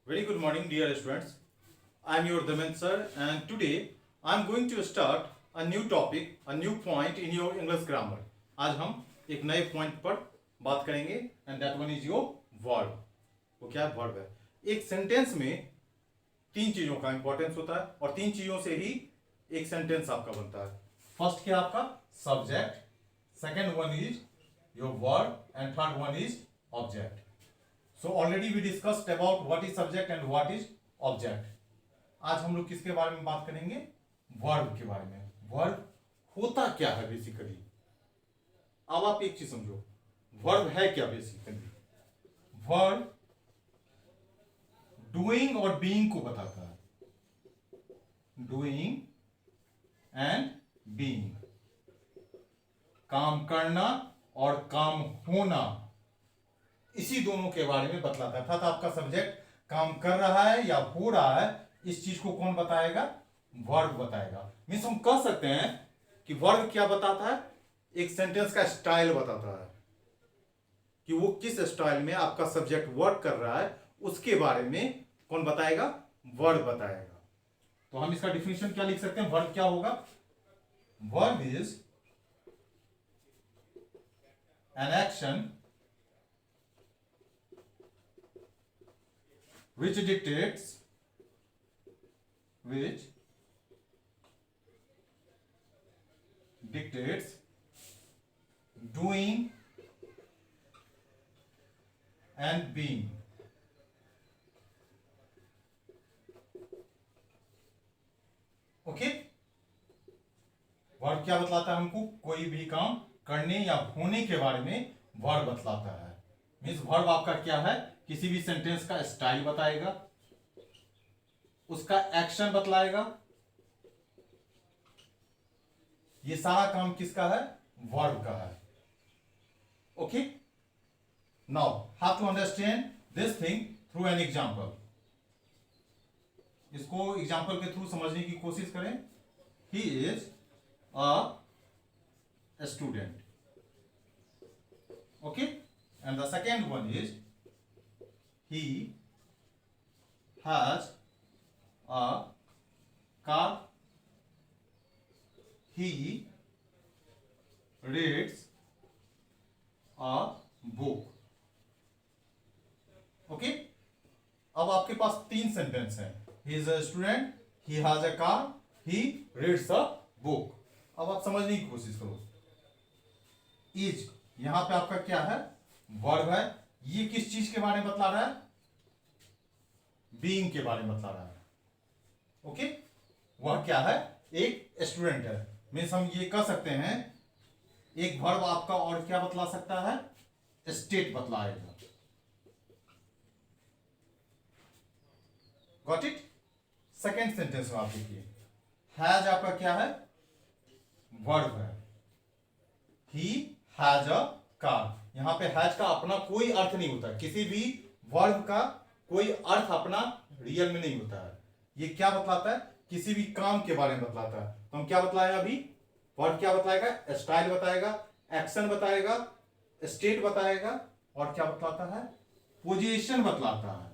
Very good morning, dear students. I am your Dement sir, and today I am going to start a new topic, a new point in your English grammar. आज हम एक नए point पर बात करेंगे and that one is your verb. वो क्या है? वर्ब है. एक सेंटेंस में तीन चीजों का इंपॉर्टेंस होता है और तीन चीजों से ही एक सेंटेंस आपका बनता है. फर्स्ट क्या आपका? Subject, second one is your verb and third one is object. So already we discussed about what is subject and what is object. आज हम लोग किसके बारे में बात करेंगे? वर्ब के बारे में. वर्ब होता क्या है बेसिकली? अब आप एक चीज समझो, वर्ब है क्या बेसिकली? वर्ब डूइंग और बीइंग को बताता है. डूइंग एंड बीइंग, काम करना और काम होना, इसी दोनों के बारे में बतलाता है. अर्थात आपका सब्जेक्ट काम कर रहा है या हो रहा है, इस चीज को कौन बताएगा? वर्ब बताएगा. मीन्स हम कह सकते हैं कि वर्ब क्या बताता है? एक सेंटेंस का स्टाइल बताता है कि वो किस स्टाइल में आपका सब्जेक्ट वर्क कर रहा है, उसके बारे में कौन बताएगा? वर्ब बताएगा. तो हम इसका डिफिनेशन क्या लिख सकते हैं? वर्ब क्या होगा? Verb is an action which dictates doing and being. Okay. Verb क्या बतलाता है हमको? कोई भी काम करने या होने के बारे में वर्ब बतलाता है. मीन्स वर्ब आपका क्या है? किसी भी सेंटेंस का स्टाइल बताएगा, उसका एक्शन बतलाएगा. ये सारा काम किसका है? वर्ब का है. Okay. Now how to understand this thing through an example. इसको एग्जांपल के थ्रू समझने की कोशिश करें. He is a student. Okay. And the second one is he has a car. He reads a book. Okay. अब आपके पास तीन sentence हैं. he is a student, he has a car, he reads a book. अब आप समझने की कोशिश करो. इज यहां पे आपका क्या है? वर्ब है. ये किस चीज के बारे में बतला रहा है? बीइंग के बारे में बतला रहा है. ओके. वह क्या है? एक स्टूडेंट है. मीन्स हम ये कह सकते हैं एक वर्ब आपका और क्या बतला सकता है? स्टेट बतलाएगा. Got it. सेकेंड सेंटेंस में आप देखिए, हैज आपका क्या है? वर्ब है. He has a car. यहां पे हैज का अपना कोई अर्थ नहीं होता. किसी भी वर्ब का कोई अर्थ अपना रियल में नहीं होता है. ये क्या बतलाता है? किसी भी काम के बारे में बतलाता है. तो हम क्या बतलाएगा अभी? वर्ब क्या बतलाएगा? स्टाइल बताएगा, एक्शन बताएगा, स्टेट बताएगा, और क्या बतलाता है? पोजीशन बतलाता है.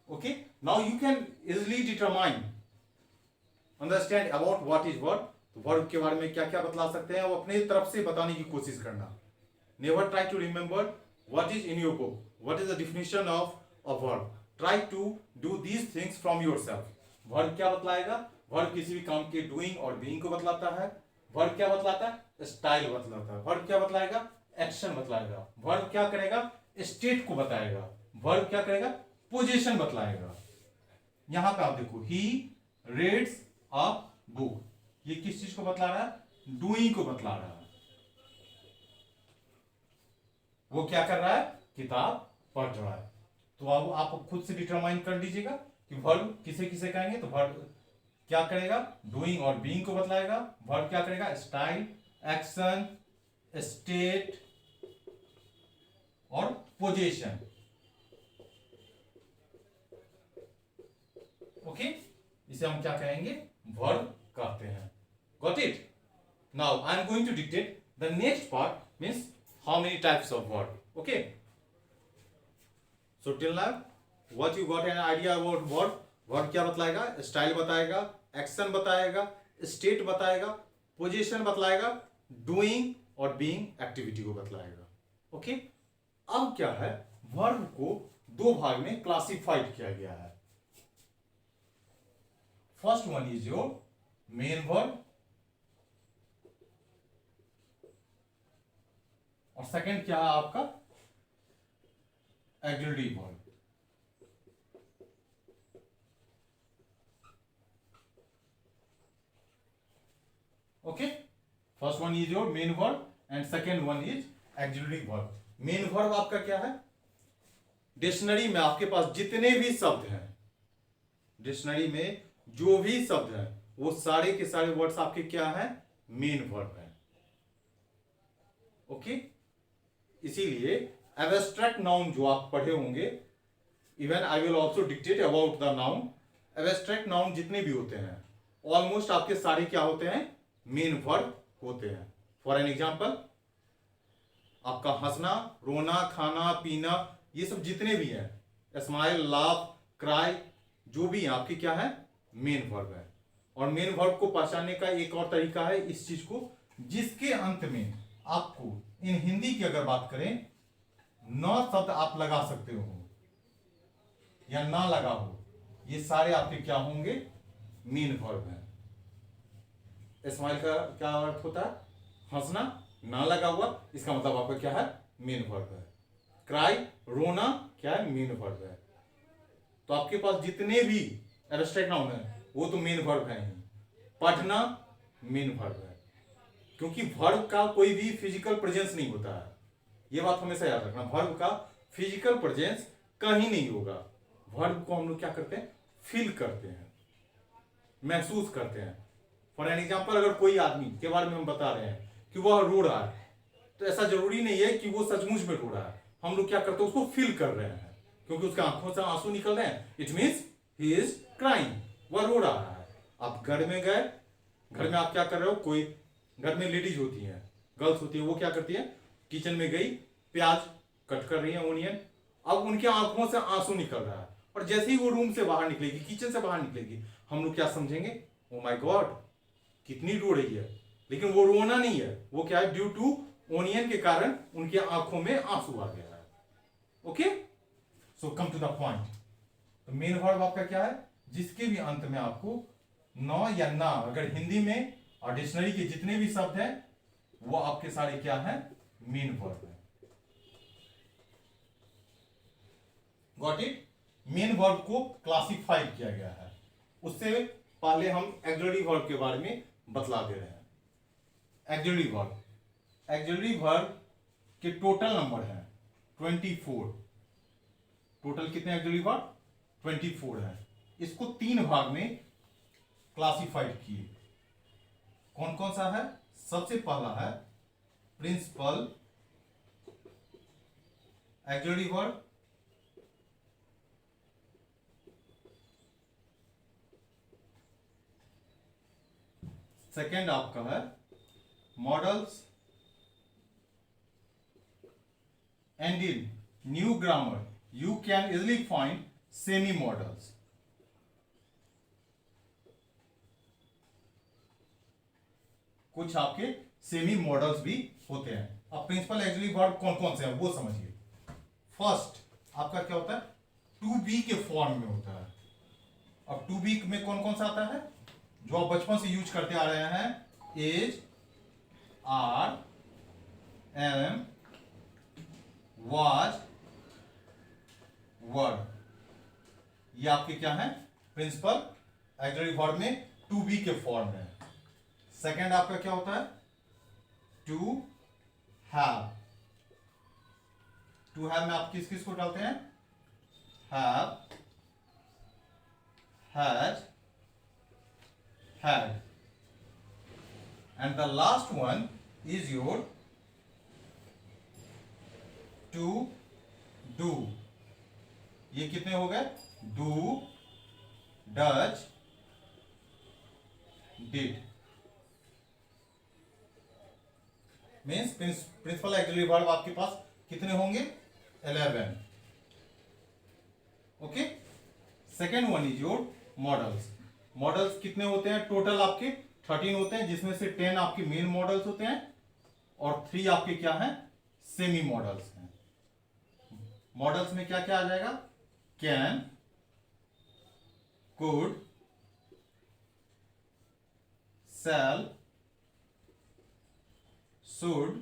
Okay. Now you can easily determine understand about what is verb. Verb के बारे में क्या क्या बतला सकते हैं वो अपने तरफ से बताने की कोशिश करना. Never try to remember what is in your book, what is the definition of a verb. Try to do these things from yourself. Verb क्या बतलाएगा? वर्ब किसी भी काम के डूइंग और बीइंग को बतलाता है. वर्ब क्या बतलाता है? स्टाइल बतलाता है. वर्ब क्या बतलाएगा? एक्शन बतलाएगा. वर्ब क्या करेगा? स्टेट को बताएगा. वर्ब क्या करेगा? पोजीशन बतलाएगा. यहां पे आप देखो, ही रीड्स अ बुक. ये किस चीज को बतला रहा है? डूइंग को बतला रहा है. वो क्या कर रहा है? किताब पढ़ रहा है. तो अब आप खुद से डिटरमाइन कर लीजिएगा कि वर्ब किसे किसे कहेंगे. तो वर्ब क्या करेगा? डूइंग और बीइंग को बतलाएगा. वर्ब क्या करेगा? स्टाइल, एक्शन, स्टेट और पोजीशन. ओके. इसे हम क्या कहेंगे? वर्ब कहते हैं. Got it? Now I am going to dictate the next part, means how many types of verb. Okay. So till now, what you got an idea about verb? Verb क्या बतलाएगा? Style बताएगा, action बताएगा, state बताएगा, position बतलाएगा, doing और being activity को बतलाएगा. Okay. अब क्या है, verb को दो भाग में क्लासिफाइड किया गया है. First one is your main verb और सेकंड क्या है आपका auxiliary verb. Okay. First one is your main verb and second one is auxiliary verb. Main verb आपका क्या है? डिक्शनरी में आपके पास जितने भी शब्द हैं, डिक्शनरी में जो भी शब्द हैं, वो सारे के सारे वर्ड्स आपके क्या हैं? मेन वर्ब हैं. ओके. इसीलिए एब्स्ट्रैक्ट नाउन जो आप पढ़े होंगे, even I will also dictate about the noun. Abstract noun जितने भी होते हैं ऑलमोस्ट आपके सारे क्या होते हैं? मेन वर्ब होते हैं. फॉर एन एग्जाम्पल, आपका हंसना, रोना, खाना, पीना, ये सब जितने भी हैं, स्माइल, लाफ, क्राई, जो भी हैं आपके क्या है? मेन वर्ब है. और मेन वर्ब को पहचानने का एक और तरीका है इस चीज को, जिसके अंत में आपको इन हिंदी की अगर बात करें, न शब्द आप लगा सकते हो या ना लगा हो, ये सारे आपके क्या होंगे? मेन वर्ब हैं. स्माइल का क्या अर्थ होता है? हंसना, ना लगा हुआ, इसका मतलब आपका क्या है? मेन वर्ब है. क्राई, रोना, क्या है? मेन वर्ब है. तो आपके पास जितने भी एब्स्ट्रैक्ट नाउन है वो तो मेन वर्ब है ही. पढ़ना मेन वर्ब है, क्योंकि वर्ब का कोई भी फिजिकल प्रेजेंस नहीं होता है. ये बात हमेशा याद रखना, वर्ब का फिजिकल प्रेजेंस कहीं नहीं होगा. वर्ब को हम लोग क्या करते हैं? फील करते हैं, महसूस करते हैं. फॉर एन एग्जाम्पल, अगर कोई आदमी के बारे में हम बता रहे हैं कि वह रो रहा है, तो ऐसा जरूरी नहीं है कि वो सचमुच में रो रहा है. हम लोग क्या करते हैं? उसको फील कर रहे हैं, क्योंकि उसके आंखों से आंसू निकल रहे हैं. It means he is crying, वह रो रहा है. आप घर में गए, घर में आप क्या कर रहे हो? कोई घर में लेडीज होती हैं, गर्ल्स होती है, वो क्या करती है? किचन में गई, प्याज कट कर रही है, ओनियन. अब उनके आंखों से आंसू निकल रहा है, और जैसे ही वो रूम से बाहर निकलेगी, किचन से बाहर निकलेगी, हम लोग क्या समझेंगे? ओ माय गॉड, कितनी रो रही है. लेकिन वो रोना नहीं है, वो क्या है? ड्यू टू ओनियन के कारण उनकी आंखों में आंसू आ गया है. Okay. So come to the point. तो मेन वर्ब आपका क्या है? जिसके भी अंत में आपको न या ना, अगर हिंदी में और डिक्शनरी के जितने भी शब्द हैं वो आपके सारे क्या हैं? मेन वर्ब है. Got it? मेन वर्ब को क्लासिफाइड किया गया है. उससे पहले हम ऑक्सिलरी वर्ब के बारे में बतला दे रहे हैं. ऑक्सिलरी वर्ब, ऑक्सिलरी वर्ब के टोटल नंबर हैं 24. टोटल कितने ऑक्सिलरी वर्ब? 24 है. इसको 3 भाग में क्लासिफाइड किए. कौन कौन सा है? सबसे पहला है प्रिंसिपल ऑक्सिलरी वर्ब. सेकेंड आपका है models, and in new grammar you can easily find semi models. कुछ आपके सेमी मॉडल्स भी होते हैं. अब प्रिंसिपल ऑक्सिलरी वर्ब कौन कौन से हैं वो समझिए. फर्स्ट आपका क्या होता है? टू बी के फॉर्म में होता है. अब टू बी में कौन कौन सा आता है? जो आप बचपन से यूज करते आ रहे हैं, is, are, am, was, were. ये आपके क्या है? प्रिंसिपल ऑक्सिलरी वर्ब में टू बी के फॉर्म में. सेकेंड आपका क्या होता है? To have. टू हैव में आप किस किस को डालते हैं? Have, has, had. And the last one is your to do. ये कितने हो गए? Do, does, did. Means principal auxiliary verb आपके पास कितने होंगे? 11. Okay. Second one is your modals. Modals कितने होते हैं? टोटल आपके 13 होते हैं, जिसमें से 10 आपके मेन मॉडल्स होते हैं और 3 आपके क्या हैं? सेमी मॉडल्स हैं. मॉडल्स में क्या क्या आ जाएगा? Can, could, shall, should,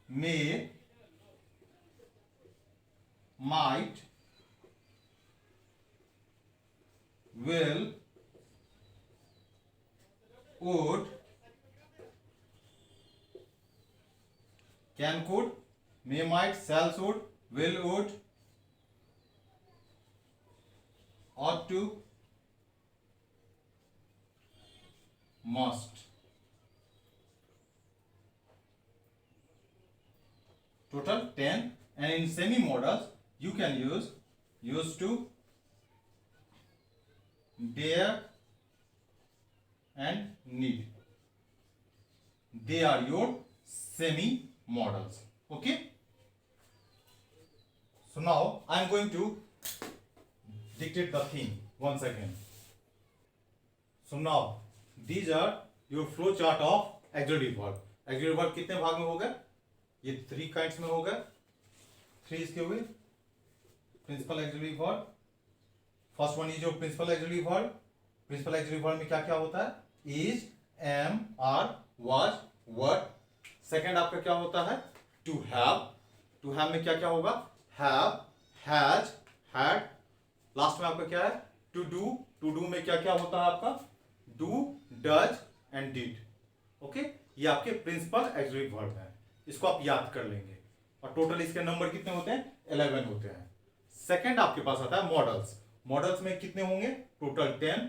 may, might, will, would, can, could, may, might, shall, should, will, would, ought to, must. Total 10. And in semi modals you can use used to, dare and need. They are your semi modals. Okay. So now I am going to dictate the theme once again. So now these are your flow chart of auxiliary verb. Auxiliary verb कितने भाग में होगा? ये 3 kinds में होगा. 3 इसके हुए. Principal auxiliary verb. First one is your principal auxiliary verb. Principal auxiliary verb में क्या क्या होता है? Is, am, are, was, were. Second आपका क्या होता है? To have. टू हैव में क्या क्या होगा? Have, has, had. लास्ट में आपका क्या है? To do. टू डू में क्या क्या होता है आपका? Do, does and did. Okay. ये आपके प्रिंसिपल एक्सिलरी वर्ब है. इसको आप याद कर लेंगे. और टोटल इसके नंबर कितने होते हैं? 11 होते हैं. सेकंड आपके पास आता है मॉडल्स. मॉडल्स में कितने होंगे? टोटल 10.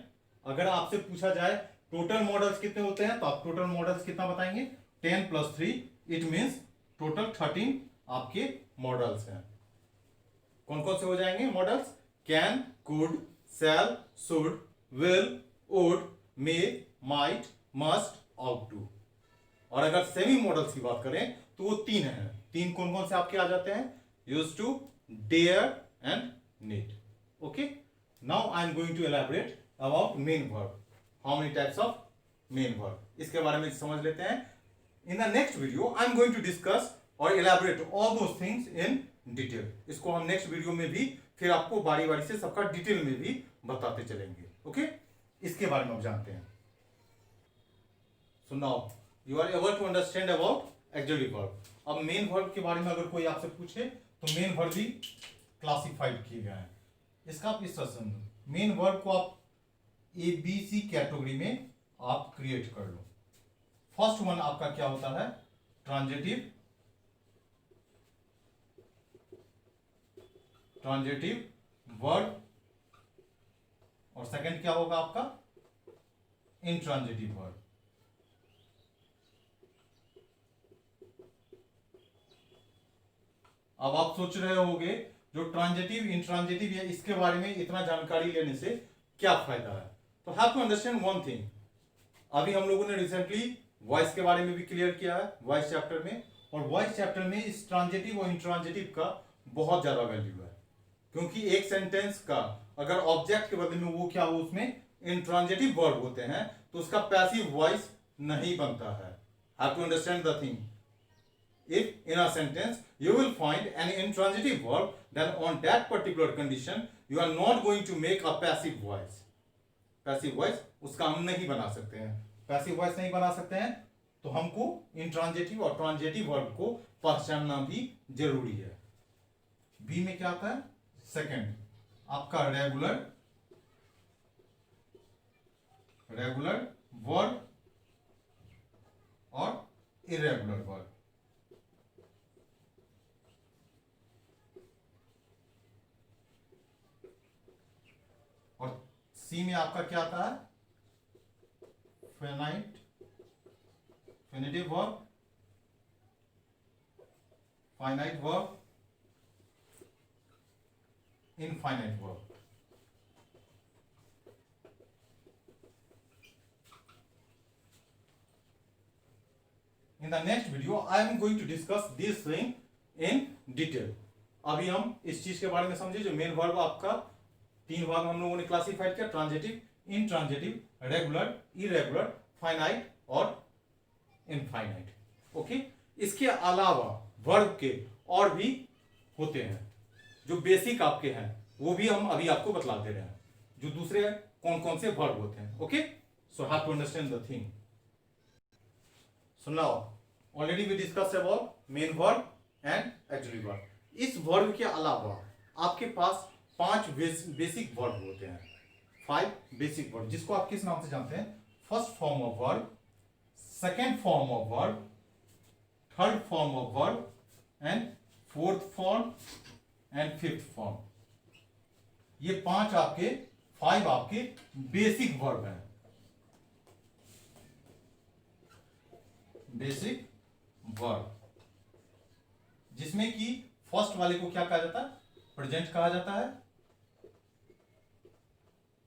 अगर आपसे पूछा जाए टोटल मॉडल्स कितने होते हैं, तो आप टोटल मॉडल्स कितना बताएंगे? 10 + 3. इट मीन्स टोटल 13 आपके मॉडल्स हैं. कौन कौन से हो जाएंगे modals? Can, could, shall, should, will, would, may, might, must, ought to. और अगर सेमी मॉडल्स की बात करें तो वो 3 हैं. 3 कौन कौन से आपके आ जाते हैं? Use to, dare and need. Okay. Now I am going to elaborate about main verb. How many types of main verb, इसके बारे में समझ लेते हैं. In the next video I am going to discuss और elaborate all those things in detail. इसको हम next video में भी फिर आपको बारी बारी से सबका डिटेल में भी बताते चलेंगे. ओके. इसके बारे में आप जानते हैं. So now you are able to understand about auxiliary verb. अब मेन वर्ब के बारे में अगर कोई आपसे पूछे तो मेन वर्ब भी क्लासिफाइड किए गए हैं. इसका आप इस तरह से मेन वर्ब को आप ABC कैटेगरी में आप क्रिएट कर लो. फर्स्ट वन आपका क्या होता है? ट्रांजिटिव. Transitive verb. और सेकंड क्या होगा आपका? Intransitive verb. अब आप सोच रहे होंगे जो ट्रांजिटिव, इंट्रांजिटिव या इसके बारे में इतना जानकारी लेने से क्या फायदा है? तो have to understand one thing. अभी हम लोगों ने रिसेंटली वॉइस के बारे में भी क्लियर किया है वॉइस चैप्टर में. और वॉइस चैप्टर में इस ट्रांजिटिव और इंट्रांजिटिव का बहुत ज्यादा वैल्यू है. क्योंकि एक सेंटेंस का अगर ऑब्जेक्ट के बदले में वो क्या हो, उसमें इंट्रांजिटिव वर्ब होते हैं, तो उसका पैसिव वॉइस नहीं बनता है. Have to understand the thing. If in a sentence you will find an intransitive verb, then on that particular condition you are not going to make a passive voice. Passive voice उसका हम नहीं बना सकते हैं. Passive voice नहीं बना सकते हैं तो हमको intransitive और transitive verb को पहचानना भी जरूरी है. B में क्या आता है? सेकेंड आपका रेगुलर वर्ब और इरेगुलर वर्ब. और सी में आपका क्या आता है? Finitive verb, finite verb, infinite verb. in the next video I am going to discuss this thing in detail. अभी हम इस चीज के बारे में समझे जो मेन वर्ब आपका तीन भाग हम लोगों ने क्लासिफाइड किया, transitive, intransitive, regular, irregular, finite और इनफाइनाइट. ओके, इसके अलावा वर्ब के और भी होते हैं जो बेसिक आपके हैं, वो भी हम अभी आपको बतला दे रहे हैं जो दूसरे कौन कौन से वर्ब होते हैं. Okay, so how to understand the thing. So now already we discussed about main verb and auxiliary verb. इस वर्ब के अलावा आपके पास 5 बेसिक वर्ब होते हैं, 5 बेसिक वर्ब, जिसको आप किस नाम से जानते हैं? First form of verb, second form of verb, third form of verb and fourth form and fifth form. ये 5 आपके बेसिक वर्ब हैं. बेसिक वर्ब, जिसमें कि फर्स्ट वाले को क्या कहा जाता है? प्रेजेंट कहा जाता है,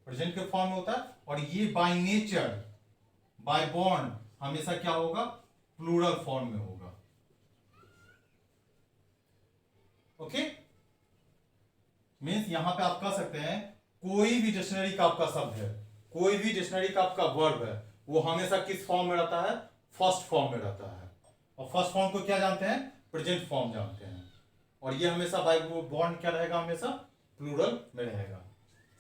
प्रेजेंट के फॉर्म में होता है. और ये बाय नेचर, बाय बॉर्न हमेशा क्या होगा? प्लूरल फॉर्म में होगा. ओके, मीन्स यहां पे आप कह सकते हैं कोई भी डिक्शनरी का आपका शब्द है, कोई भी डिक्शनरी का आपका वर्ब है, वो हमेशा किस फॉर्म में रहता है? फर्स्ट फॉर्म में रहता है. और फर्स्ट फॉर्म को क्या जानते हैं? प्रेजेंट फॉर्म जानते हैं. और ये हमेशा बाय बॉन्ड क्या रहेगा? हमेशा प्लूरल में रहेगा.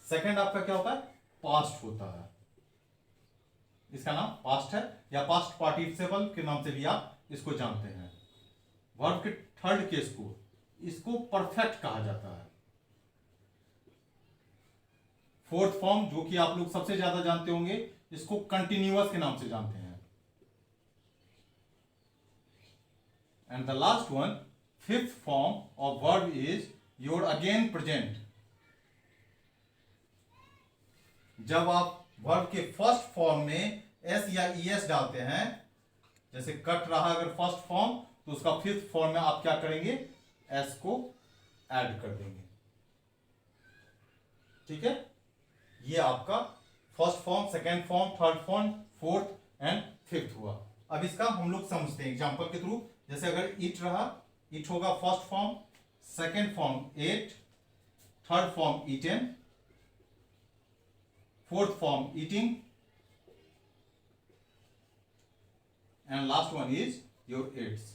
सेकंड आपका क्या होता है? पास्ट होता है. इसका नाम पास्ट है या पास्ट पार्टिसिपल के नाम से भी आप इसको जानते हैं. वर्ब के थर्ड केस को इसको परफेक्ट कहा जाता है. फोर्थ फॉर्म जो कि आप लोग सबसे ज्यादा जानते होंगे, इसको कंटिन्यूअस के नाम से जानते हैं. And the last one, fifth form of verb is your again present. जब आप वर्ब के फर्स्ट फॉर्म में एस या ईएस डालते हैं, जैसे कट रहा अगर फर्स्ट फॉर्म, तो उसका फिफ्थ फॉर्म में आप क्या करेंगे? एस को ऐड कर देंगे. ठीक है, ये आपका first form, second form, third form, fourth and fifth हुआ. अब इसका हम लोग समझते हैं एग्जांपल के थ्रू. जैसे अगर इट रहा, इट होगा first form, second form ate, third form eaten, fourth form eating and last one is your eats.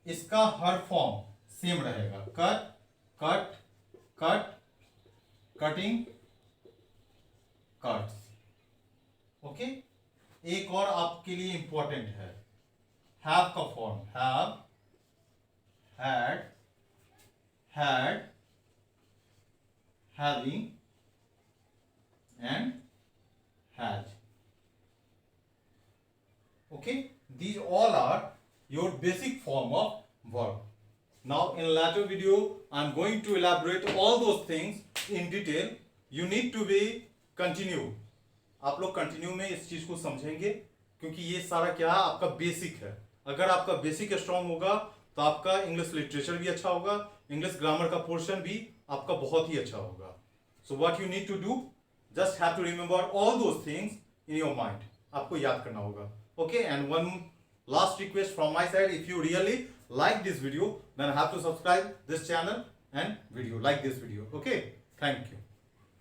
इसका हर फॉर्म सेम रहेगा. Cut, cut, cut, cutting, cuts. Okay, एक और आपके लिए इंपॉर्टेंट है, हैव का form. Have, had, had, having and has. Okay, these all are your basic form of verb. Now in later video I am going to elaborate all those things in detail. You need to be continue. आप लोग continue में इस चीज को समझेंगे, क्योंकि ये सारा क्या है? आपका बेसिक है. अगर आपका बेसिक स्ट्रांग होगा तो आपका इंग्लिश लिटरेचर भी अच्छा होगा, इंग्लिश ग्रामर का पोर्शन भी आपका बहुत ही अच्छा होगा. So what you need to do, just have to remember all those things in your mind. आपको याद करना होगा. Okay, and one last request from my side, if you really like this video, then have to subscribe this channel and video, like this video. Okay, thank you.